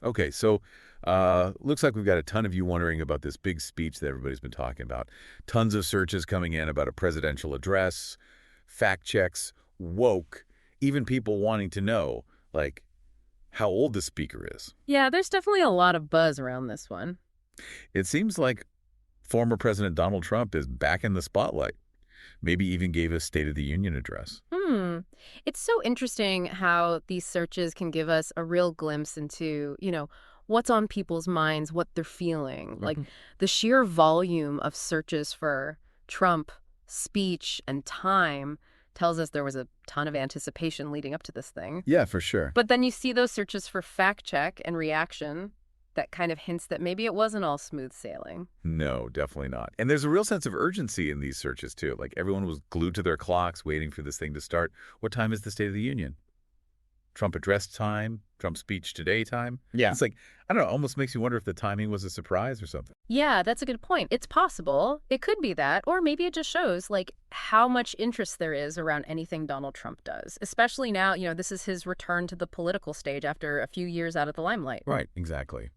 Okay, so looks like we've got a ton of you wondering about this big speech that everybody's been talking about. Tons of searches coming in about a presidential address, fact checks, woke, even people wanting to know, like, how old the speaker is. Yeah, there's definitely a lot of buzz around this one. It seems like former President Donald Trump is back in the spotlight. Maybe even gave a State of the Union address. Hmm. It's so interesting how these searches can give us a real glimpse into, what's on people's minds, what they're feeling. Like Mhm. the sheer volume of searches for Trump speech and time tells us there was a ton of anticipation leading up to this thing. Yeah, for sure. But then you see those searches for fact check and reaction that kind of hints that maybe it wasn't all smooth sailing. No, definitely not. And there's a real sense of urgency in these searches, too. Like, everyone was glued to their clocks waiting for this thing to start. What time is the State of the Union? Trump address time? Trump speech today time? Yeah. It's like, I don't know, almost makes you wonder if the timing was a surprise or something. Yeah, that's a good point. It's possible. It could be that. Or maybe it just shows, like, how much interest there is around anything Donald Trump does. Especially now, this is his return to the political stage after a few years out of the limelight. Right, exactly.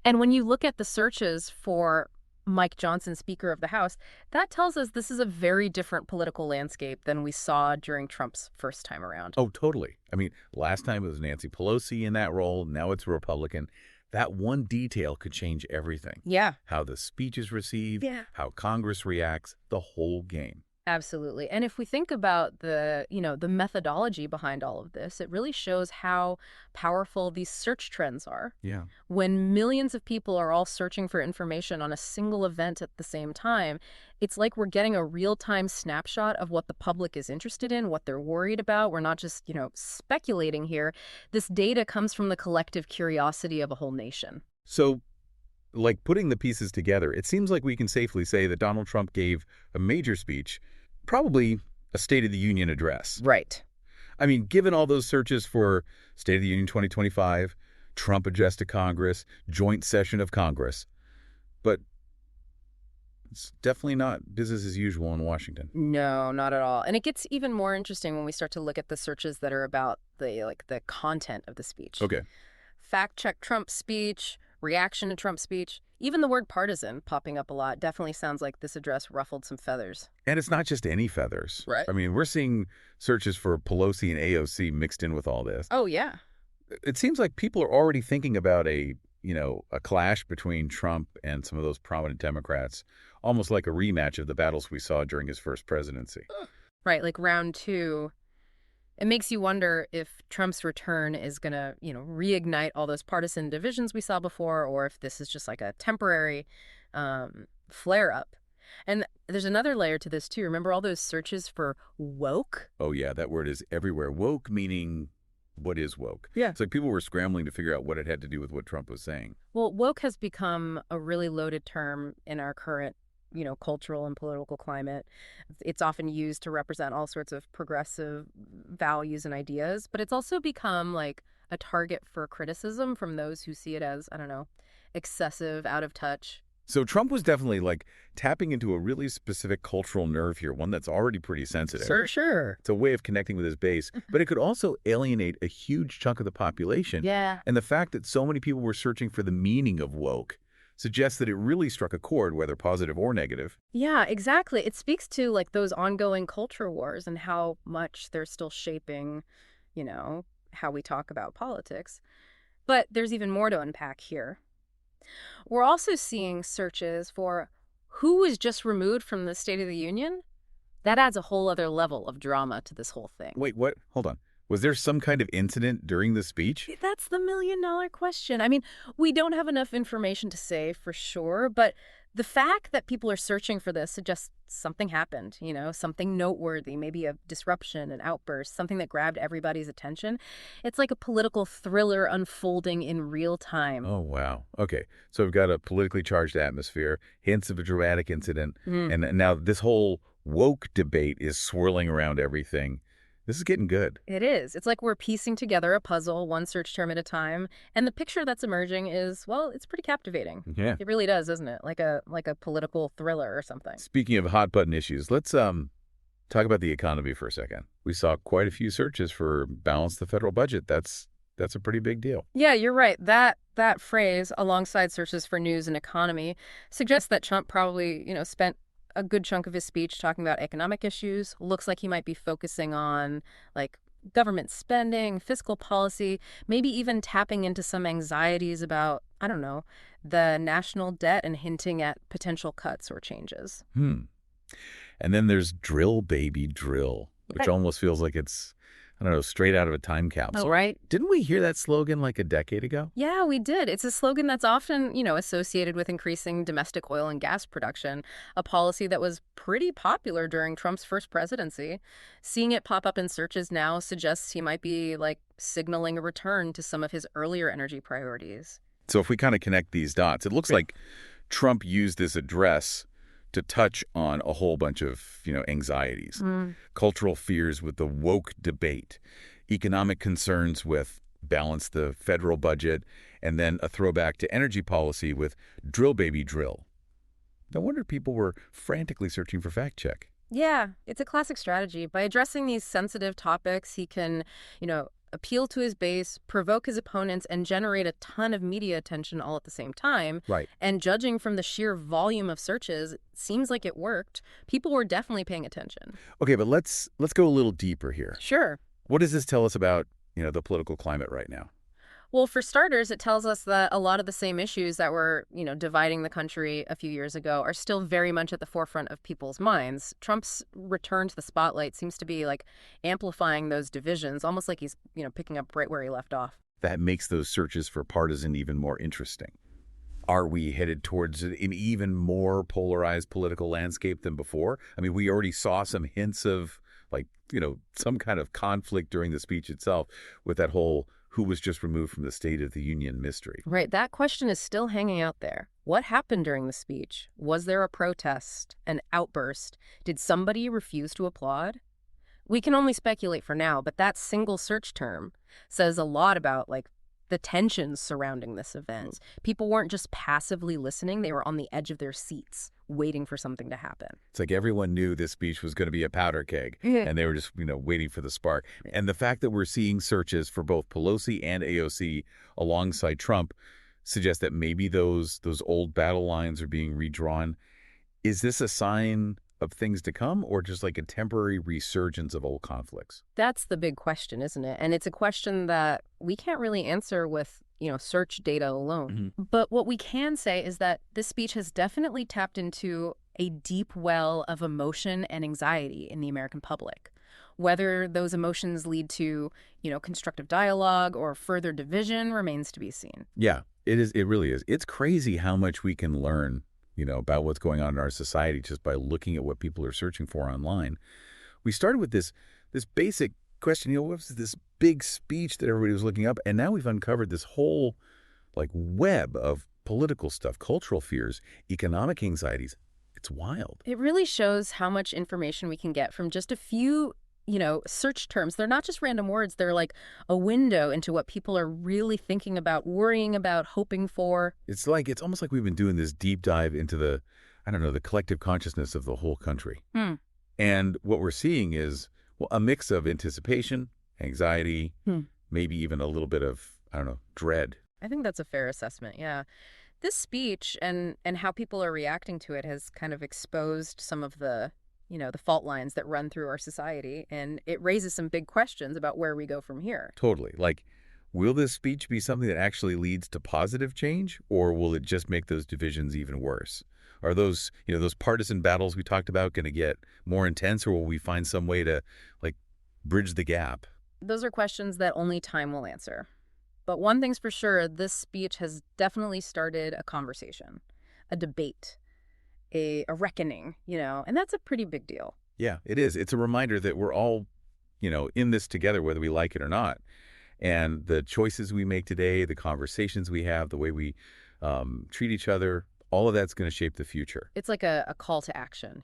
And when you look at the searches for Mike Johnson, Speaker of the House, that tells us this is a very different political landscape than we saw during Trump's first time around. Oh, totally. I mean, last time it was Nancy Pelosi in that role. Now it's a Republican. That one detail could change everything. Yeah. How the speech is received, Yeah. how Congress reacts, the whole game. Absolutely. And if we think about the methodology behind all of this, it really shows how powerful these search trends are. Yeah. When millions of people are all searching for information on a single event at the same time, it's like we're getting a real-time snapshot of what the public is interested in, what they're worried about. We're not just, speculating here. This data comes from the collective curiosity of a whole nation. So, like putting the pieces together, it seems like we can safely say that Donald Trump gave a major speech, probably a State of the Union address. Right. I mean, given all those searches for State of the Union 2025, Trump address to Congress, joint session of Congress, but it's definitely not business as usual in Washington. No, not at all. And it gets even more interesting when we start to look at the searches that are about the content of the speech. Okay. Fact check Trump's speech, reaction to Trump's speech. Even the word partisan popping up a lot definitely sounds like this address ruffled some feathers. And it's not just any feathers. Right. I mean, we're seeing searches for Pelosi and AOC mixed in with all this. Oh, yeah. It seems like people are already thinking about a clash between Trump and some of those prominent Democrats, almost like a rematch of the battles we saw during his first presidency. Right, like round two. It makes you wonder if Trump's return is going to, reignite all those partisan divisions we saw before, or if this is just like a temporary flare-up. And there's another layer to this, too. Remember all those searches for woke? Oh, yeah, that word is everywhere. Woke meaning what is woke? Yeah. It's like people were scrambling to figure out what it had to do with what Trump was saying. Well, woke has become a really loaded term in our current cultural and political climate. It's often used to represent all sorts of progressive values and ideas, but it's also become like a target for criticism from those who see it as, I don't know, excessive, out of touch. So Trump was definitely like tapping into a really specific cultural nerve here, one that's already pretty sensitive. For sure. It's a way of connecting with his base, but it could also alienate a huge chunk of the population. Yeah. And the fact that so many people were searching for the meaning of woke suggests that it really struck a chord, whether positive or negative. Yeah, exactly. It speaks to like those ongoing culture wars and how much they're still shaping, how we talk about politics. But there's even more to unpack here. We're also seeing searches for who was just removed from the State of the Union. That adds a whole other level of drama to this whole thing. Wait, what? Hold on. Was there some kind of incident during the speech? That's the million-dollar question. I mean, we don't have enough information to say for sure, but the fact that people are searching for this suggests something happened, something noteworthy, maybe a disruption, an outburst, something that grabbed everybody's attention. It's like a political thriller unfolding in real time. Oh, wow. Okay. So we've got a politically charged atmosphere, hints of a dramatic incident, and now this whole woke debate is swirling around everything. This is getting good. It is. It's like we're piecing together a puzzle, one search term at a time, and the picture that's emerging is, well, it's pretty captivating. Yeah. It really does, isn't it? Like a political thriller or something. Speaking of hot button issues, let's talk about the economy for a second. We saw quite a few searches for balance the federal budget. That's That's a pretty big deal. Yeah, you're right. That phrase, alongside searches for news and economy, suggests that Trump probably, spent a good chunk of his speech talking about economic issues. Looks like he might be focusing on like government spending, fiscal policy, maybe even tapping into some anxieties about, I don't know, the national debt and hinting at potential cuts or changes. Hmm. And then there's drill, baby, drill, which Right. almost feels like it's, I don't know, straight out of a time Oh, capsule. right. Didn't we hear that slogan like a decade ago? Yeah, we did. It's a slogan that's often, associated with increasing domestic oil and gas production, a policy that was pretty popular during Trump's first presidency. Seeing it pop up in searches now suggests he might be like signaling a return to some of his earlier energy priorities. So if we kind of connect these dots, it looks like Trump used this address to touch on a whole bunch of, anxieties, Mm. cultural fears with the woke debate, economic concerns with balance the federal budget, and then a throwback to energy policy with drill baby drill. No wonder people were frantically searching for fact check. Yeah, it's a classic strategy. By addressing these sensitive topics, he can, appeal to his base, provoke his opponents, and generate a ton of media attention all at the same time. Right. And judging from the sheer volume of searches, it seems like it worked. People were definitely paying attention. Okay, but let's go a little deeper here. Sure. What does this tell us about, the political climate right now? Well, for starters, it tells us that a lot of the same issues that were, dividing the country a few years ago are still very much at the forefront of people's minds. Trump's return to the spotlight seems to be like amplifying those divisions, almost like he's, picking up right where he left off. That makes those searches for partisan even more interesting. Are we headed towards an even more polarized political landscape than before? I mean, we already saw some hints of, like, some kind of conflict during the speech itself with that whole who was just removed from the State of the Union mystery. Right, that question is still hanging out there. What happened during the speech? Was there a protest, an outburst? Did somebody refuse to applaud? We can only speculate for now, but that single search term says a lot about like the tensions surrounding this event. People weren't just passively listening, they were on the edge of their seats, waiting for something to happen. It's like everyone knew this speech was going to be a powder keg, and they were just, waiting for the spark. And the fact that we're seeing searches for both Pelosi and AOC alongside Trump suggests that maybe those old battle lines are being redrawn. Is this a sign of things to come, or just like a temporary resurgence of old conflicts? That's the big question, isn't it? And it's a question that we can't really answer with, search data alone. But what we can say is that this speech has definitely tapped into a deep well of emotion and anxiety in the American public. Whether those emotions lead to, constructive dialogue or further division remains to be seen. Yeah, it is. It really is. It's crazy how much we can learn, about what's going on in our society just by looking at what people are searching for online. We started with this basic question, what was this big speech that everybody was looking up? And now we've uncovered this whole like web of political stuff, cultural fears, economic anxieties. It's wild. It really shows how much information we can get from just a few, search terms. They're not just random words. They're like a window into what people are really thinking about, worrying about, hoping for. It's almost like we've been doing this deep dive into the, I don't know, the collective consciousness of the whole country. And what we're seeing is, well, a mix of anticipation, anxiety, maybe even a little bit of, I don't know, dread. I think that's a fair assessment, yeah. This speech and how people are reacting to it has kind of exposed some of the, the fault lines that run through our society, and it raises some big questions about where we go from here. Totally. Like, will this speech be something that actually leads to positive change, or will it just make those divisions even worse? Are those, those partisan battles we talked about going to get more intense, or will we find some way to, like, bridge the gap? Those are questions that only time will answer. But one thing's for sure, this speech has definitely started a conversation, a debate, a reckoning, and that's a pretty big deal. Yeah, it is. It's a reminder that we're all, in this together, whether we like it or not. And the choices we make today, the conversations we have, the way we treat each other, all of that's going to shape the future. It's like a call to action,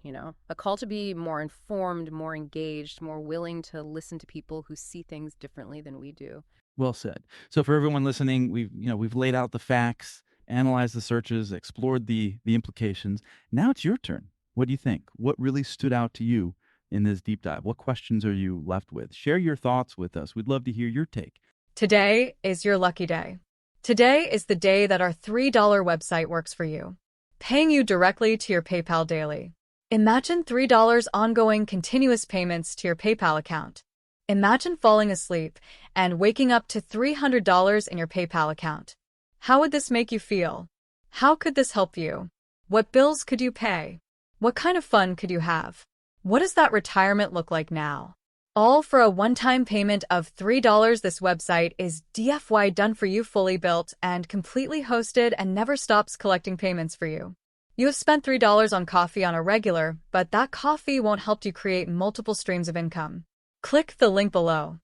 a call to be more informed, more engaged, more willing to listen to people who see things differently than we do. Well said. So for everyone listening, we've laid out the facts, analyzed the searches, explored the implications. Now it's your turn. What do you think? What really stood out to you in this deep dive? What questions are you left with? Share your thoughts with us. We'd love to hear your take. Today is your lucky day. Today is the day that our $3 website works for you, paying you directly to your PayPal daily. Imagine $3 ongoing continuous payments to your PayPal account. Imagine falling asleep and waking up to $300 in your PayPal account. How would this make you feel? How could this help you? What bills could you pay? What kind of fun could you have? What does that retirement look like now? All for a one-time payment of $3. This website is DFY done for you, fully built and completely hosted, and never stops collecting payments for you. You have spent $3 on coffee on a regular, but that coffee won't help you create multiple streams of income. Click the link below.